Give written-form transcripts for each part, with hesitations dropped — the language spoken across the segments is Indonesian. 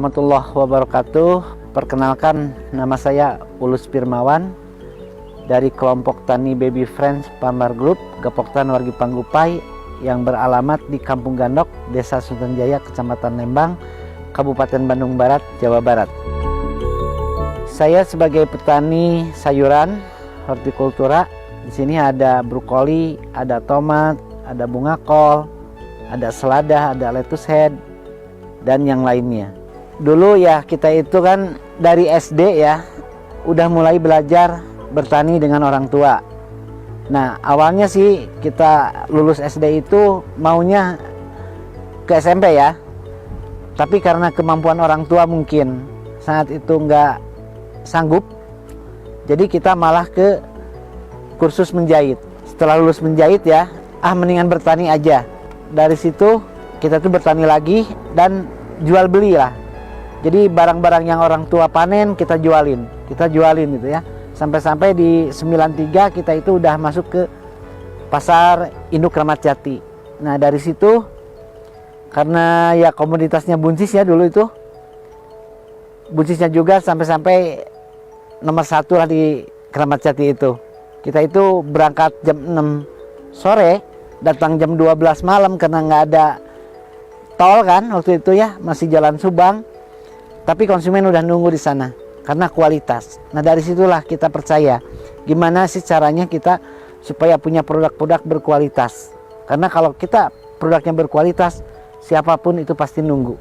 Warahmatullahi wabarakatuh. Perkenalkan, nama saya Ulus Firmawan dari kelompok Tani Baby Friends Farmer Group Gapoktan Wargi Panggupai yang beralamat di Kampung Gandok, Desa Sunterjaya, Kecamatan Lembang, Kabupaten Bandung Barat, Jawa Barat. Saya sebagai petani sayuran hortikultura. Di sini ada brokoli, ada tomat, ada bunga kol, ada selada, ada lettuce head, dan yang lainnya. Dulu ya kita itu kan dari SD ya udah mulai belajar bertani dengan orang tua. Nah awalnya sih kita lulus SD itu maunya ke SMP ya, tapi karena kemampuan orang tua mungkin saat itu nggak sanggup, jadi kita malah ke kursus menjahit. Setelah lulus menjahit ya, mendingan bertani aja. Dari situ kita tuh bertani lagi dan jual beli lah. Jadi barang-barang yang orang tua panen kita jualin gitu ya. Sampai-sampai di 93 kita itu udah masuk ke pasar induk Ramat Jati. Nah dari situ karena ya komoditasnya buncis ya dulu itu, buncisnya juga sampai-sampai nomor 1 lah di Kramat Jati itu. Kita itu berangkat jam 6 sore, datang jam 12 malam karena nggak ada tol kan waktu itu ya, masih jalan Subang. Tapi konsumen udah nunggu di sana karena kualitas. Nah dari situlah kita percaya gimana sih caranya kita supaya punya produk-produk berkualitas. Karena kalau kita produknya berkualitas, siapapun itu pasti nunggu.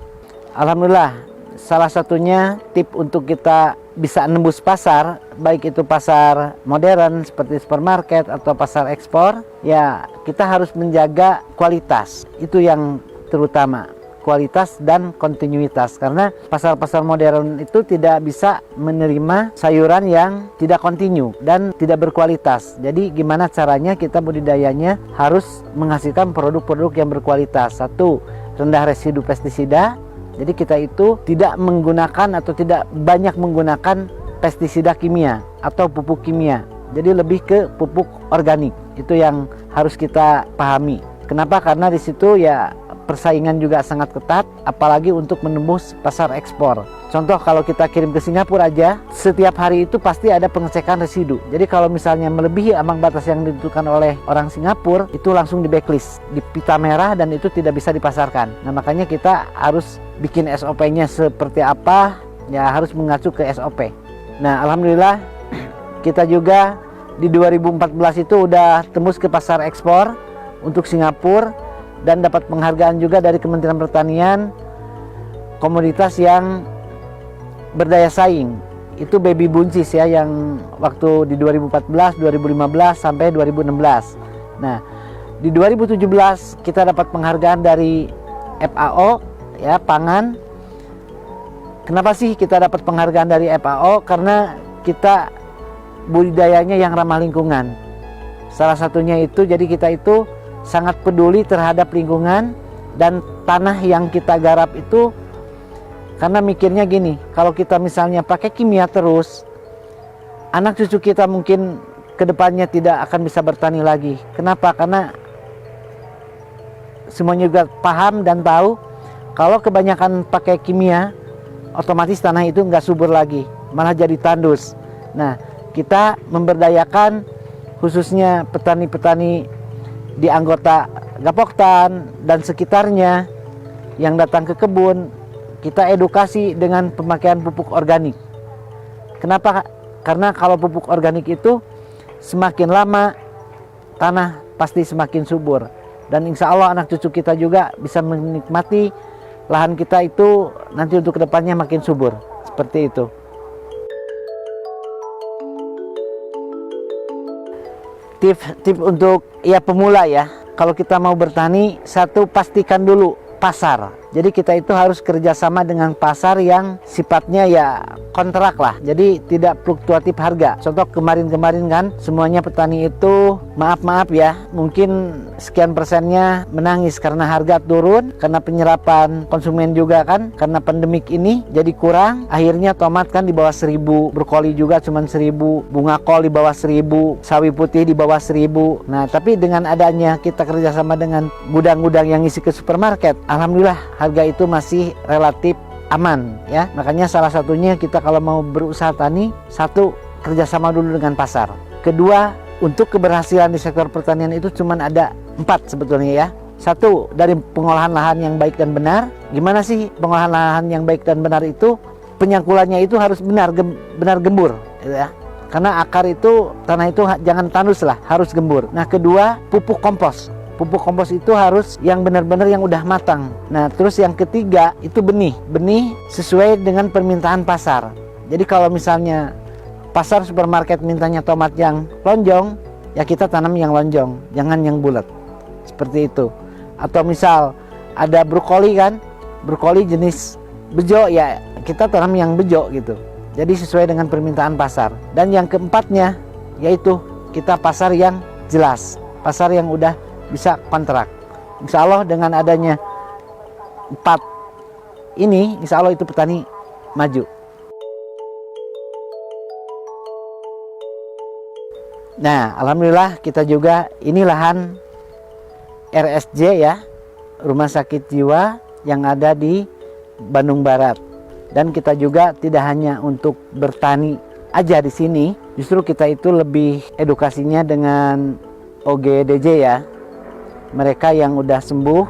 Alhamdulillah, salah satunya tip untuk kita bisa nembus pasar, baik itu pasar modern seperti supermarket atau pasar ekspor, ya kita harus menjaga kualitas. Itu yang terutama, kualitas dan kontinuitas, karena pasar-pasar modern itu tidak bisa menerima sayuran yang tidak kontinu dan tidak berkualitas. Jadi gimana caranya kita budidayanya harus menghasilkan produk-produk yang berkualitas. Satu, rendah residu pestisida. Jadi kita itu tidak menggunakan atau tidak banyak menggunakan pestisida kimia atau pupuk kimia. Jadi lebih ke pupuk organik. Itu yang harus kita pahami. Kenapa? Karena di situ ya persaingan juga sangat ketat, apalagi untuk menembus pasar ekspor. Contoh kalau kita kirim ke Singapura aja, setiap hari itu pasti ada pengecekan residu. Jadi kalau misalnya melebihi ambang batas yang ditentukan oleh orang Singapura, itu langsung di blacklist, di pita merah, dan itu tidak bisa dipasarkan. Nah makanya kita harus bikin SOP-nya seperti apa, ya harus mengacu ke SOP. Nah alhamdulillah kita juga di 2014 itu udah tembus ke pasar ekspor untuk Singapura, dan dapat penghargaan juga dari Kementerian Pertanian komoditas yang berdaya saing. Itu baby buncis ya, yang waktu di 2014, 2015 sampai 2016. Nah, di 2017 kita dapat penghargaan dari FAO ya, pangan. Kenapa sih kita dapat penghargaan dari FAO? Karena kita budidayanya yang ramah lingkungan. Salah satunya itu, jadi kita itu sangat peduli terhadap lingkungan dan tanah yang kita garap itu, karena mikirnya gini, kalau kita misalnya pakai kimia terus, anak cucu kita mungkin kedepannya tidak akan bisa bertani lagi. Kenapa? Karena semuanya juga paham dan tahu kalau kebanyakan pakai kimia, otomatis tanah itu nggak subur lagi, malah jadi tandus. Nah kita memberdayakan khususnya petani-petani di anggota Gapoktan dan sekitarnya yang datang ke kebun, kita edukasi dengan pemakaian pupuk organik. Kenapa? Karena kalau pupuk organik itu semakin lama tanah pasti semakin subur, dan insya Allah anak cucu kita juga bisa menikmati lahan kita itu nanti untuk kedepannya makin subur. Seperti itu. Tip untuk ya pemula ya, kalau kita mau bertani, satu, pastikan dulu pasar. Jadi kita itu harus kerjasama dengan pasar yang sifatnya ya kontrak lah, jadi tidak fluktuatif harga. Contoh kemarin-kemarin kan semuanya petani itu maaf ya, mungkin sekian persennya menangis karena harga turun, karena penyerapan konsumen juga kan, karena pandemik ini jadi kurang. Akhirnya tomat kan di bawah 1000, brokoli juga cuma 1000, bunga kol di bawah 1000, sawi putih di bawah 1000. Nah tapi dengan adanya kita kerjasama dengan gudang-gudang yang isi ke supermarket, alhamdulillah harga itu masih relatif aman ya. Makanya salah satunya kita kalau mau berusaha tani, satu, kerjasama dulu dengan pasar. Kedua, untuk keberhasilan di sektor pertanian itu cuma ada 4 sebetulnya ya. Satu, dari pengolahan lahan yang baik dan benar. Gimana sih pengolahan lahan yang baik dan benar itu? Penyangkulannya itu harus benar gembur gitu ya. Karena akar itu, tanah itu jangan tandus lah, harus gembur. Nah kedua, pupuk kompos. Pupuk kompos itu harus yang benar-benar yang udah matang. Nah terus yang ketiga itu benih. Benih sesuai dengan permintaan pasar. Jadi kalau misalnya pasar supermarket mintanya tomat yang lonjong, ya kita tanam yang lonjong, jangan yang bulat. Seperti itu. Atau misal ada brokoli kan, brokoli jenis bejo, ya kita tanam yang bejo gitu. Jadi sesuai dengan permintaan pasar. Dan yang keempatnya yaitu kita pasar yang jelas, pasar yang udah bisa kontrak. Insya Allah dengan adanya 4 ini, insya Allah itu petani maju. Nah alhamdulillah kita juga ini lahan RSJ ya, Rumah Sakit Jiwa yang ada di Bandung Barat. Dan kita juga tidak hanya untuk bertani aja di sini, justru kita itu lebih edukasinya dengan OGDJ ya. Mereka yang udah sembuh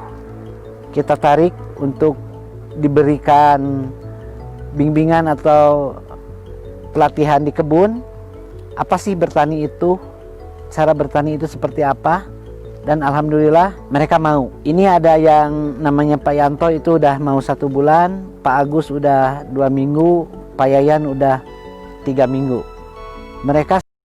kita tarik untuk diberikan bimbingan atau pelatihan di kebun. Apa sih bertani itu? Cara bertani itu seperti apa? Dan alhamdulillah mereka mau. Ini ada yang namanya Pak Yanto itu udah mau 1 bulan, Pak Agus udah 2 minggu, Pak Yayan udah 3 minggu. Mereka